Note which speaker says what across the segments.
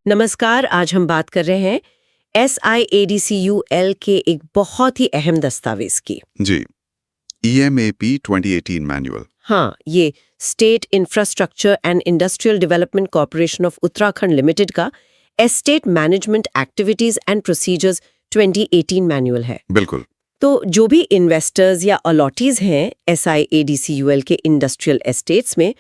Speaker 1: नमस्कार। आज हम बात कर रहे हैं SIADCUL के एक बहुत ही अहम दस्तावेज की।
Speaker 2: जी, EMAP 2018 मैनुअल।
Speaker 1: हाँ, ये state infrastructure and industrial development corporation of Uttarakhand limited का estate management activities and procedures 2018 manual है।
Speaker 2: बिल्कुल।
Speaker 1: तो जो भी इन्वेस्टर्स या अलॉटीज हैं SIADCUL के इंडस्ट्रियल एस्टेट्स में,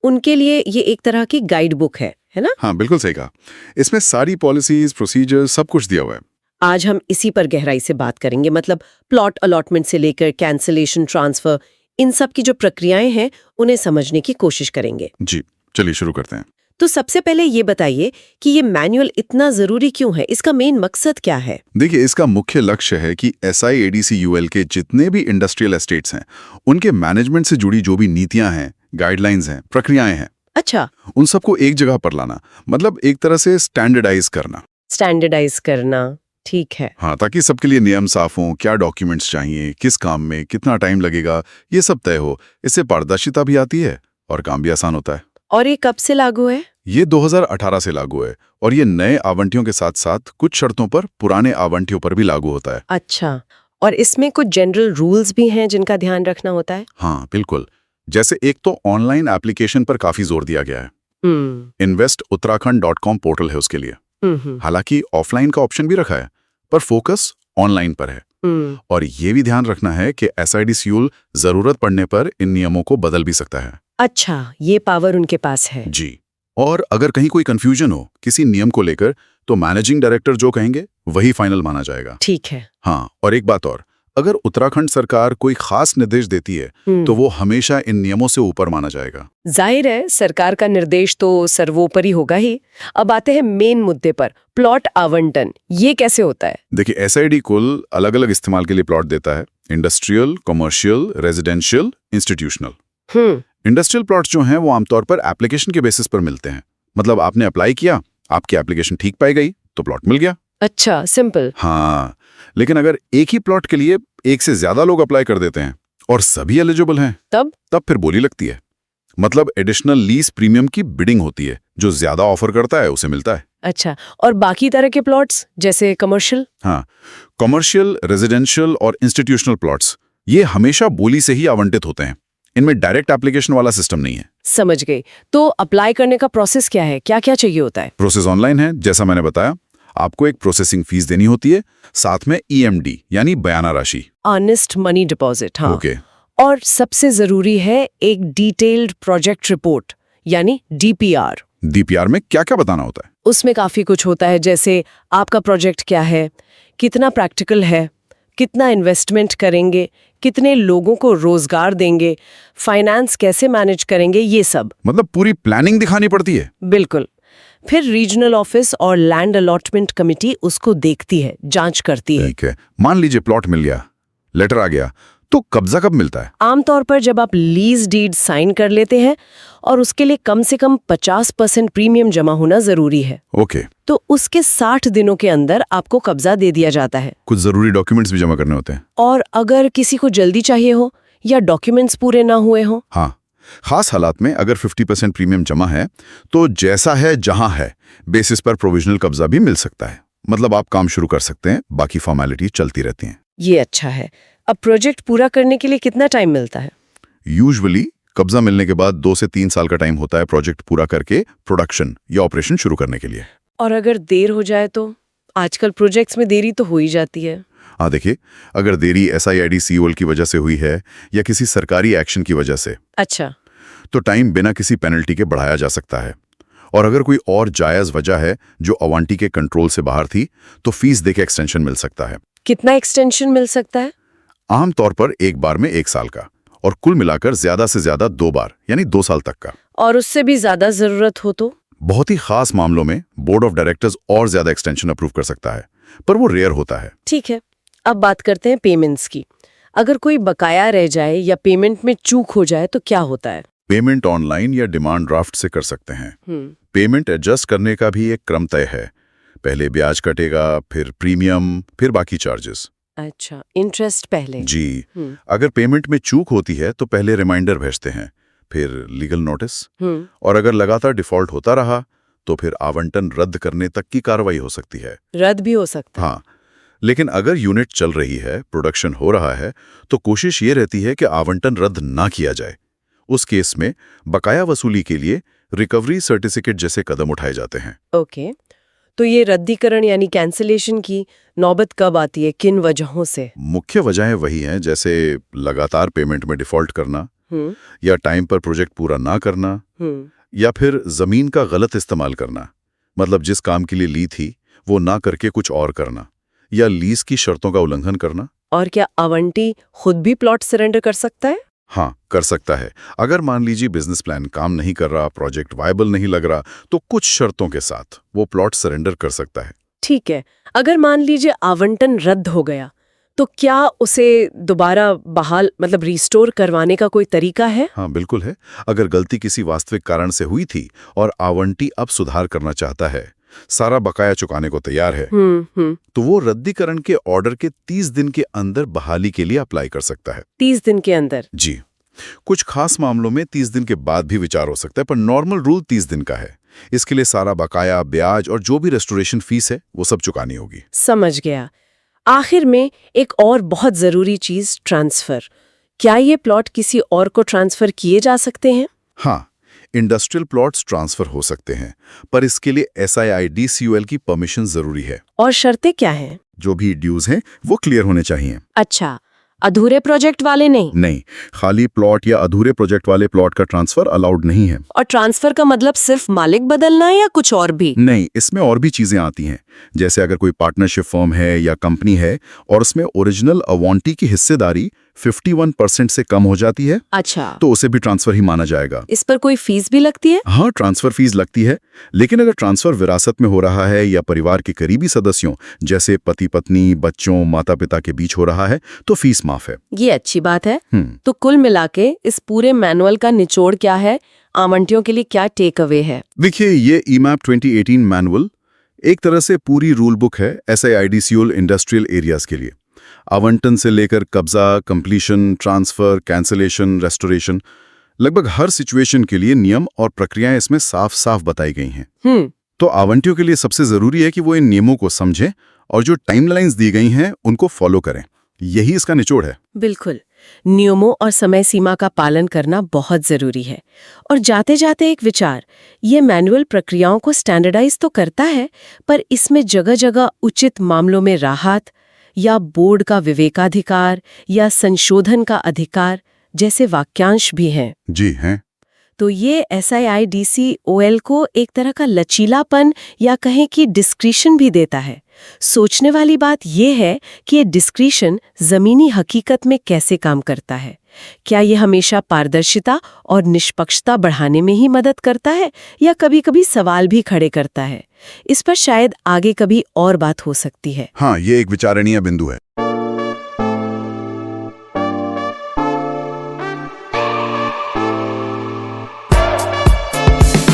Speaker 1: उनके लिए ये एक तरह की गाइड बुक है ना?
Speaker 2: हाँ, बिल्कुल सही कहा। इसमें सारी पॉलिसीज, प्रोसीजर्स सब कुछ दिया हुआ है।
Speaker 1: आज हम इसी पर गहराई से बात करेंगे, मतलब प्लॉट अलॉटमेंट से लेकर कैंसलेशन, ट्रांसफर, इन सब की जो प्रक्रियाएं हैं उन्हें समझने की कोशिश करेंगे।
Speaker 2: जी, चलिए शुरू करते हैं।
Speaker 1: तो सबसे पहले ये बताइए कि ये मैनुअल इतना जरूरी क्यों है? इसका मेन मकसद क्या है?
Speaker 2: देखिए, इसका मुख्य लक्ष्य है कि SIADCUL के जितने भी इंडस्ट्रियल एस्टेट्स हैं, उनके मैनेजमेंट से जुड़ी जो भी नीतियां हैं, गाइडलाइंस हैं, प्रक्रियाएं हैं,
Speaker 1: अच्छा,
Speaker 2: उन सबको एक जगह पर लाना, मतलब एक तरह से स्टैंडर्डाइज करना।
Speaker 1: स्टैंडर्डाइज करना, ठीक है।
Speaker 2: हाँ, ताकि सबके लिए नियम साफ हों, क्या डॉक्यूमेंट्स चाहिए, किस काम में कितना टाइम लगेगा, ये सब तय हो। इससे पारदर्शिता भी आती है और काम भी आसान होता है।
Speaker 1: और ये कब से लागू है?
Speaker 2: ये 2018 से लागू है और ये नए आवंटियों के साथ साथ कुछ शर्तों पर पुराने आवंटियों पर भी लागू होता है।
Speaker 1: अच्छा, और इसमें कुछ जनरल रूल्स भी हैं जिनका ध्यान रखना होता है?
Speaker 2: हाँ, बिल्कुल। जैसे एक तो ऑनलाइन एप्लीकेशन पर काफी जोर दिया गया है। investuttarakhand.com पोर्टल है उसके लिए। हालांकि ऑफलाइन का ऑप्शन भी रखा है, पर फोकस ऑनलाइन पर है। और ये भी ध्यान रखना है कि SIADCUL जरूरत पड़ने पर इन नियमों को बदल भी सकता है।
Speaker 1: अच्छा, ये पावर उनके पास है।
Speaker 2: जी, और अगर कहीं कोई कंफ्यूजन हो किसी नियम को लेकर, तो मैनेजिंग डायरेक्टर जो कहेंगे वही फाइनल माना जाएगा।
Speaker 1: ठीक है।
Speaker 2: हाँ, और एक बात और, अगर उत्तराखंड सरकार कोई खास निर्देश देती है तो वो हमेशा इन नियमों से ऊपर माना जाएगा।
Speaker 1: जाहिर है, सरकार का निर्देश तो सर्वोपरि होगा ही। अब आते हैं मेन मुद्दे पर, प्लॉट आवंटन। ये कैसे होता है?
Speaker 2: देखिए, SIADCUL अलग अलग इस्तेमाल के लिए प्लॉट देता है। Industrial, commercial, residential, institutional. Industrial plot जो हैं वो आमतौर पर एप्लीकेशन के बेसिस पर मिलते हैं। मतलब आपने अप्लाई किया, आपकी एप्लीकेशन ठीक पाई गई तो प्लॉट मिल गया।
Speaker 1: अच्छा, सिंपल।
Speaker 2: हाँ, लेकिन अगर एक ही प्लॉट के लिए एक से ज्यादा लोग अप्लाई कर देते हैं और सभी एलिजिबल हैं, तब फिर बोली लगती है। मतलब एडिशनल लीज प्रीमियम की बिडिंग होती है, जो ज्यादा ऑफर करता है उसे मिलता है।
Speaker 1: अच्छा, और बाकी तरह के प्लॉट्स जैसे कमर्शियल?
Speaker 2: हाँ, कमर्शियल, रेजिडेंशियल और इंस्टीट्यूशनल प्लॉट्स ये हमेशा बोली से ही आवंटित होते हैं। इनमें डायरेक्ट एप्लीकेशन वाला सिस्टम नहीं है।
Speaker 1: समझ गई। तो अप्लाई करने का प्रोसेस क्या है? क्या क्या चाहिए होता है?
Speaker 2: प्रोसेस ऑनलाइन है, जैसा मैंने बताया। आपको एक प्रोसेसिंग फीस देनी होती है, साथ में EMD यानी बयाना राशि,
Speaker 1: अर्नेस्ट मनी डिपॉजिट। हाँ,
Speaker 2: ओके।
Speaker 1: और सबसे जरूरी है एक डिटेल्ड प्रोजेक्ट रिपोर्ट यानी DPR।
Speaker 2: DPR में क्या क्या बताना होता है?
Speaker 1: उसमें काफी कुछ होता है, जैसे आपका प्रोजेक्ट क्या है, कितना प्रैक्टिकल है, कितना इन्वेस्टमेंट करेंगे, कितने लोगों को रोजगार देंगे, फाइनेंस कैसे मैनेज करेंगे, ये सब।
Speaker 2: मतलब पूरी प्लानिंग दिखानी पड़ती है।
Speaker 1: बिल्कुल। फिर रीजनल ऑफिस और लैंड अलॉटमेंट कमिटी उसको देखती है, जांच करती है।
Speaker 2: ठीक है, मान लीजिए प्लॉट मिल गया, लेटर आ गया, तो कब्जा कब मिलता है?
Speaker 1: आमतौर पर जब आप लीज डीड साइन कर लेते हैं, और उसके लिए कम से कम 50% प्रीमियम जमा होना जरूरी है।
Speaker 2: ओके।
Speaker 1: तो उसके 60 दिनों के अंदर आपको कब्जा दे दिया जाता है।
Speaker 2: कुछ जरूरी डॉक्यूमेंट्स भी जमा करने होते हैं।
Speaker 1: और अगर किसी को जल्दी चाहिए हो या डॉक्यूमेंट्स पूरे ना हुए हो?
Speaker 2: हाँ, खास हालात में अगर 50% प्रीमियम जमा है तो जैसा है जहां है बेसिस पर प्रोविजनल कब्जा भी मिल सकता है। मतलब आप काम शुरू कर सकते हैं, बाकी फॉर्मेलिटी चलती रहती हैं।
Speaker 1: ये अच्छा है। अब प्रोजेक्ट पूरा करने के लिए कितना टाइम मिलता है?
Speaker 2: यूजुअली कब्जा मिलने के बाद 2 से 3 साल का टाइम होता है प्रोजेक्ट पूरा करके प्रोडक्शन या ऑपरेशन शुरू करने के लिए।
Speaker 1: और अगर देर हो जाए तो? आजकल प्रोजेक्ट्स में देरी तो हो ही जाती है।
Speaker 2: हाँ, देखिए, अगर देरी SIADCUL की वजह से हुई है या किसी सरकारी एक्शन की वजह से,
Speaker 1: अच्छा,
Speaker 2: तो टाइम बिना किसी पेनल्टी के बढ़ाया जा सकता है। और अगर कोई और जायज वजह है जो अवांटी के कंट्रोल से बाहर थी, तो फीस देके एक्सटेंशन मिल सकता है।
Speaker 1: कितना एक्सटेंशन मिल सकता है?
Speaker 2: आमतौर पर एक बार में 1 साल का, और कुल मिलाकर ज्यादा से ज्यादा 2 बार यानी 2 साल तक का।
Speaker 1: और उससे भी ज्यादा जरूरत हो तो?
Speaker 2: बहुत ही खास मामलों में बोर्ड ऑफ डायरेक्टर्स और ज्यादा एक्सटेंशन अप्रूव कर सकता है, पर वो रेयर होता है।
Speaker 1: ठीक है, अब बात करते हैं पेमेंट्स की। अगर कोई बकाया रह जाए या पेमेंट में चूक हो जाए तो क्या होता है?
Speaker 2: पेमेंट ऑनलाइन या डिमांड ड्राफ्ट से कर सकते हैं। पेमेंट एडजस्ट करने का भी एक क्रम तय है। पहले ब्याज कटेगा, फिर प्रीमियम, फिर बाकी चार्जेस।
Speaker 1: अच्छा, इंटरेस्ट पहले?
Speaker 2: जी, अगर पेमेंट में चूक होती है तो पहले रिमाइंडर भेजते हैं, फिर लीगल नोटिस, और अगर लगातार डिफॉल्ट होता रहा तो फिर आवंटन रद्द करने तक की कार्रवाई हो सकती है।
Speaker 1: रद्द भी हो सकता है।
Speaker 2: हाँ, लेकिन अगर यूनिट चल रही है, प्रोडक्शन हो रहा है, तो कोशिश ये रहती है कि आवंटन रद्द ना किया जाए। उस केस में बकाया वसूली के लिए रिकवरी सर्टिफिकेट जैसे कदम उठाए जाते हैं।
Speaker 1: ओके, तो ये रद्दीकरण यानी कैंसिलेशन की नौबत कब आती है, किन वजहों से?
Speaker 2: मुख्य वजहें वही हैं, जैसे लगातार पेमेंट में डिफॉल्ट करना,
Speaker 1: हम्म
Speaker 2: या टाइम पर प्रोजेक्ट पूरा ना करना,
Speaker 1: हम्म
Speaker 2: या फिर जमीन का गलत इस्तेमाल करना, मतलब जिस काम के लिए ली थी वो ना करके कुछ और करना, या लीज की शर्तों का उल्लंघन करना।
Speaker 1: और क्या आवंटी खुद भी प्लॉट सरेंडर कर सकता है?
Speaker 2: हाँ, कर सकता है। अगर मान लीजिए बिजनेस प्लान काम नहीं कर रहा, प्रोजेक्ट वायबल नहीं लग रहा, तो कुछ शर्तों के साथ वो प्लॉट सरेंडर कर सकता है।
Speaker 1: ठीक है, अगर मान लीजिए आवंटन रद्द हो गया, तो क्या उसे दोबारा बहाल मतलब रिस्टोर करवाने का कोई तरीका है?
Speaker 2: हाँ, बिल्कुल है। अगर गलती किसी वास्तविक कारण से हुई थी और आवंटी अब सुधार करना चाहता है, सारा बकाया चुकाने को तैयार है, तो वो रद्दीकरण के ऑर्डर के 30 दिन के अंदर बहाली के लिए अप्लाई कर सकता है।
Speaker 1: 30 दिन के अंदर?
Speaker 2: जी, कुछ खास मामलों में 30 दिन के बाद भी विचार हो सकता है, पर नॉर्मल रूल 30 दिन का है। इसके लिए सारा बकाया, ब्याज और जो भी रेस्टोरेशन फीस है वो सब चुकानी होगी।
Speaker 1: समझ गया। आखिर में एक और बहुत जरूरी चीज, ट्रांसफर। क्या ये प्लॉट किसी और को ट्रांसफर किए जा सकते हैं?
Speaker 2: हाँ, इंडस्ट्रियल प्लॉट्स ट्रांसफर हो सकते हैं, पर इसके लिए SIIDCOL की परमिशन जरूरी है।
Speaker 1: और शर्तें क्या हैं?
Speaker 2: जो भी ड्यूज हैं वो क्लियर होने चाहिए।
Speaker 1: अच्छा, अधूरे प्रोजेक्ट वाले नहीं?
Speaker 2: नहीं, खाली प्लॉट या अधूरे प्रोजेक्ट वाले प्लॉट का ट्रांसफर अलाउड नहीं है।
Speaker 1: और ट्रांसफर का मतलब सिर्फ मालिक बदलना है या कुछ और भी?
Speaker 2: नहीं, इसमें और भी चीजें आती हैं। जैसे अगर कोई पार्टनरशिप फर्म है या कंपनी है और उसमें ओरिजिनल अवॉन्टी की हिस्सेदारी 51% से कम हो जाती है,
Speaker 1: अच्छा,
Speaker 2: तो उसे भी ट्रांसफर ही माना जाएगा।
Speaker 1: इस पर कोई फीस भी लगती है?
Speaker 2: हाँ, ट्रांसफर फीस लगती है, लेकिन अगर ट्रांसफर विरासत में हो रहा है या परिवार के करीबी सदस्यों जैसे पति पत्नी, बच्चों, माता पिता के बीच हो रहा है, तो फीस माफ है।
Speaker 1: ये अच्छी बात है। तो कुल मिलाके इस पूरे मैनुअल का निचोड़ क्या है? आवंटियों के लिए क्या टेक अवे है?
Speaker 2: देखिए, ये EMAP 2018 मैनुअल एक तरह से पूरी रूल बुक है SIIDCOL इंडस्ट्रियल एरियाज के लिए। आवंटन से लेकर कब्जा, कंप्लीशन, ट्रांसफर, कैंसलेशन, रेस्टोरेशन, लगभग हर सिचुएशन के लिए नियम और प्रक्रियाएं इसमें साफ साफ बताई गई हैं। तो आवंटियों के लिए सबसे जरूरी है कि वो इन नियमों को समझें और जो टाइमलाइंस दी गई हैं उनको फॉलो करें। यही इसका निचोड़ है।
Speaker 1: बिल्कुल, नियमों और समय सीमा का पालन करना बहुत जरूरी है। और जाते जाते एक विचार, ये मैनुअल प्रक्रियाओं को स्टैंडर्डाइज तो करता है, पर इसमें जगह जगह उचित मामलों में राहत या बोर्ड का विवेकाधिकार या संशोधन का अधिकार जैसे वाक्यांश भी हैं।
Speaker 2: जी हैं।
Speaker 1: तो ये SIIDCOL को एक तरह का लचीलापन या कहें कि डिस्क्रिशन भी देता है। सोचने वाली बात यह है कि ये डिस्क्रिशन जमीनी हकीकत में कैसे काम करता है। क्या ये हमेशा पारदर्शिता और निष्पक्षता बढ़ाने में ही मदद करता है या कभी-कभी सवाल भी खड़े करता है? इस पर शायद आगे कभी और बात हो सकती है।
Speaker 2: हाँ, ये एक विचारणीय बिंदु है।